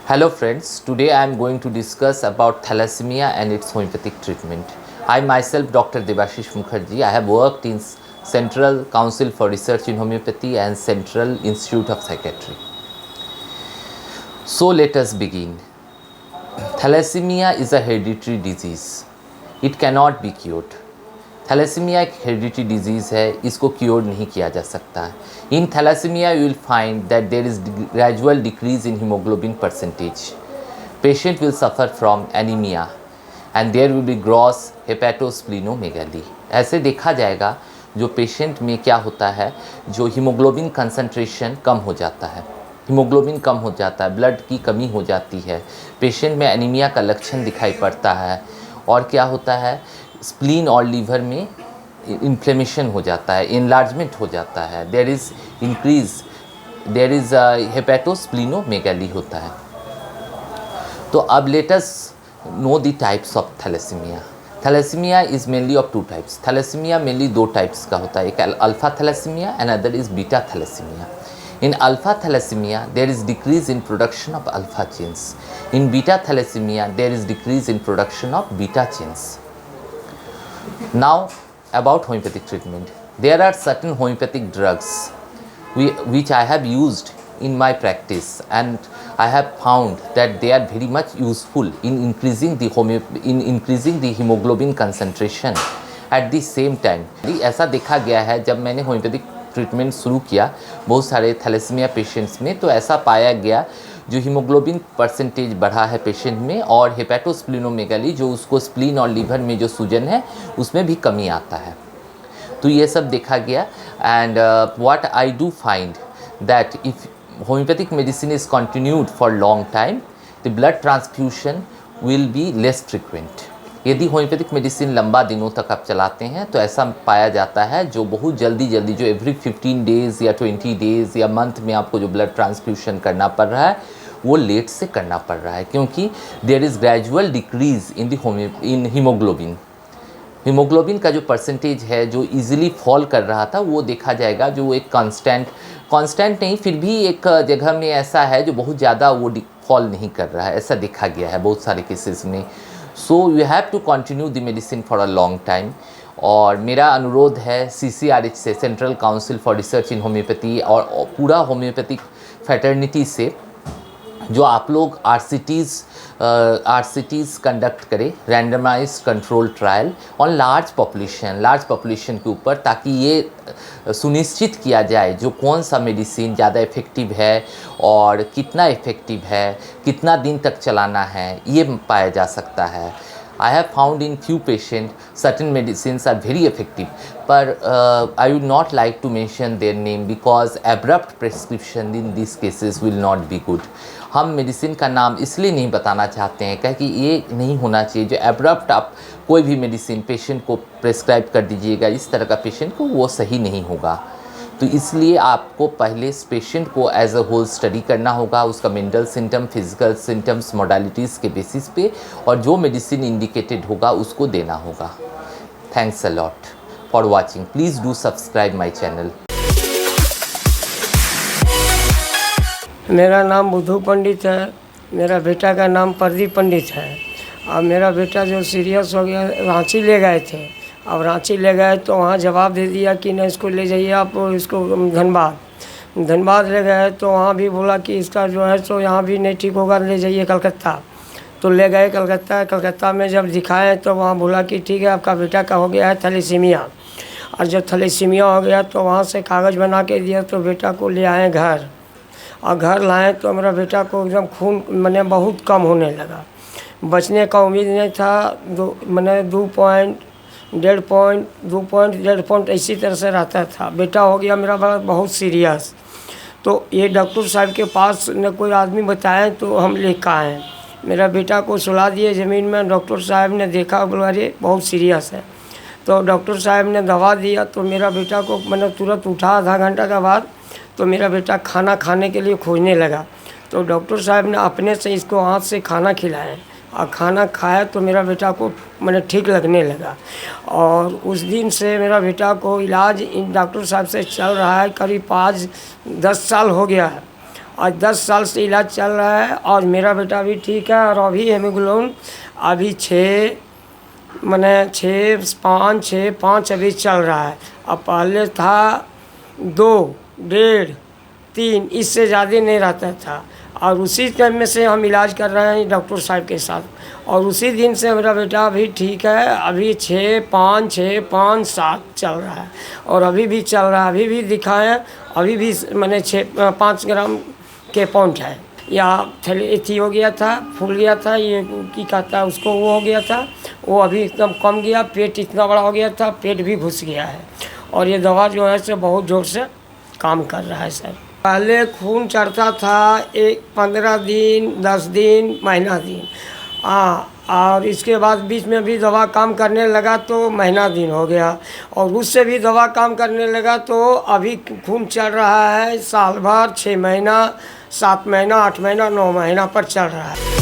Hello friends, today I am going to discuss about thalassemia and its homeopathic treatment. I myself Dr. Debashish Mukherjee. I have worked in Central Council for Research in Homeopathy and Central Institute of Psychiatry. So let us begin. Thalassemia is a hereditary disease. It cannot be cured. Thalassaemia एक heredity disease है, इसको cure नहीं किया जा सकता है. In thalassaemia you will find that there is gradual decrease in haemoglobin percentage. Patient will suffer from anaemia and there will be gross hepatosplenomegaly. ऐसे देखा जाएगा जो पेशेंट में क्या होता है, जो हीमोग्लोबिन कंसंट्रेशन कम हो जाता है, हीमोग्लोबिन कम हो जाता है, ब्लड की कमी हो जाती है, पेशेंट में एनीमिया का लक्षण दिखाई पड़ता है. और क्या होता है, स्प्लीन और लीवर में इन्फ्लेमेशन हो जाता है, इनलार्जमेंट हो जाता है, देयर इज़ हेपेटोस्प्लीनोमेगाली होता है. तो अब let us know the types of thalassaemia. Thalassaemia is mainly of two types. Thalassaemia mainly दो टाइप्स का होता है, एक alpha thalassaemia and other is beta thalassaemia. In alpha thalassemia, there is decrease in production of alpha genes. In beta thalassemia, there is decrease in production of beta genes. Now, about homeopathic treatment. There are certain homeopathic drugs which I have used in my practice, and I have found that they are very much useful in increasing the hemoglobin concentration at the same time. ऐसा देखा गया है, जब मैंने homeopathic treatment शुरू किया बहुत सारे थैलेसीमिया पेशेंट्स में, तो ऐसा पाया गया जो हीमोग्लोबिन परसेंटेज बढ़ा है पेशेंट में, और हेपेटोस्प्लीनोमेगाली जो उसको स्प्लीन और लीवर में जो सूजन है उसमें भी कमी आता है. तो ये सब देखा गया. And what I do find that if homeopathic medicine is continued for long time, the blood transfusion will be less frequent. यदि होम्योपैथिक मेडिसिन लंबा दिनों तक आप चलाते हैं तो ऐसा पाया जाता है जो बहुत जल्दी जो एवरी 15 डेज़ या 20 डेज़ या मंथ में आपको जो ब्लड ट्रांसफ्यूशन करना पड़ रहा है वो लेट से करना पड़ रहा है, क्योंकि there is gradual decrease in haemoglobin. Haemoglobin का जो परसेंटेज है जो इजीली फॉल कर रहा था वो देखा जाएगा, जो एक कांस्टेंट नहीं, फिर भी एक जगह में ऐसा है जो बहुत ज़्यादा वो फॉल नहीं कर रहा है, ऐसा देखा गया है बहुत सारे केसेस में. So you have to continue the medicine for a long time. और मेरा अनुरोध है CCRH से, central council for research in homoeopathy, और पूरा होम्योपैथिक फैटर्निटी से, जो आप लोग RCTs कंडक्ट करें, randomised control trial on large population के ऊपर, ताकि ये सुनिश्चित किया जाए जो कौन सा मेडिसिन ज़्यादा इफ़ेक्टिव है और कितना इफ़ेक्टिव है, कितना दिन तक चलाना है, ये पाया जा सकता है. I have found in few patients certain medicines are very effective, but I would not like to mention their name because abrupt prescription in these cases will not be good. हम मेडिसिन का नाम इसलिए नहीं बताना चाहते हैं क्योंकि ये नहीं होना चाहिए जो एब्रप्ट आप कोई भी मेडिसिन पेशेंट को प्रेस्क्राइब कर दीजिएगा इस तरह का पेशेंट को, वो सही नहीं होगा. तो इसलिए आपको पहले इस पेशेंट को एज अ होल स्टडी करना होगा, उसका mental symptom, physical symptoms, modalities के बेसिस पे, और जो मेडिसिन इंडिकेटेड होगा उसको देना होगा. Thanks a lot for watching. Please do subscribe my channel. मेरा नाम बुद्धू पंडित है. मेरा बेटा का नाम प्रदीप पंडित है. और मेरा बेटा जो सीरियस हो गया, रांची ले गए थे. अब रांची ले गए तो वहाँ जवाब दे दिया कि नहीं, इसको ले जाइए आप, इसको धनबाद ले गए तो वहाँ भी बोला कि इसका जो है तो यहाँ भी नहीं ठीक होगा, ले जाइए कलकत्ता. तो ले गए कलकत्ता में जब दिखाए तो वहाँ बोला कि ठीक है, आपका बेटा का हो गया है थैलेसीमिया. और जब थैलेसीमिया हो गया तो वहाँ से कागज़ बना के दिया, तो बेटा को ले आए घर. और घर लाए तो मेरा बेटा को एकदम खून मैंने बहुत कम होने लगा. बचने का उम्मीद नहीं था. 2.5 पॉइंट इसी तरह से रहता था. बेटा हो गया मेरा बहुत सीरियस. तो ये डॉक्टर साहब के पास न कोई आदमी बताए तो हम लेकर आए. मेरा बेटा को सुला दिए ज़मीन में. डॉक्टर साहब ने देखा, बोला अरे बहुत सीरियस है. तो डॉक्टर साहब ने दवा दिया तो मेरा बेटा को मैंने तुरंत उठा. आधा घंटा के बाद तो मेरा बेटा खाना खाने के लिए खोजने लगा. तो डॉक्टर साहब ने अपने से इसको हाथ से खाना खिलाए, और खाना खाया तो मेरा बेटा को मैंने ठीक लगने लगा. और उस दिन से मेरा बेटा को इलाज इन डॉक्टर साहब से चल रहा है. करीब 5-10 साल हो गया है. आज 10 साल से इलाज चल रहा है और मेरा बेटा भी ठीक है। और अभी हेमोग्लोबिन अभी 5 अभी चल रहा है। अब पहले था 2, 1.5, 3, इससे ज़्यादा नहीं रहता था। और उसी टाइम में से हम इलाज कर रहे हैं डॉक्टर साहब के साथ, और उसी दिन से मेरा बेटा अभी ठीक है। अभी 6, 5, 7 चल रहा है और अभी भी चल रहा है। अभी भी दिखाएं, अभी भी मैंने 5 ग्राम के पॉइंट है। या थैली हो गया था, फूल गया था, ये की कहता है उसको, वो हो गया था, वो अभी एकदम कम गया। पेट इतना बड़ा हो गया था, पेट भी घुस गया है। और ये दवा जो है सो बहुत ज़ोर से काम कर रहा है सर। पहले खून चढ़ता था 15 दिन, 10 दिन, महीना दिन, और इसके बाद बीच में भी दवा काम करने लगा तो महीना दिन हो गया। और उससे भी दवा काम करने लगा तो अभी खून चल रहा है साल भर, 6 महीना, 7 महीना, 8 महीना, 9 महीना पर चल रहा है।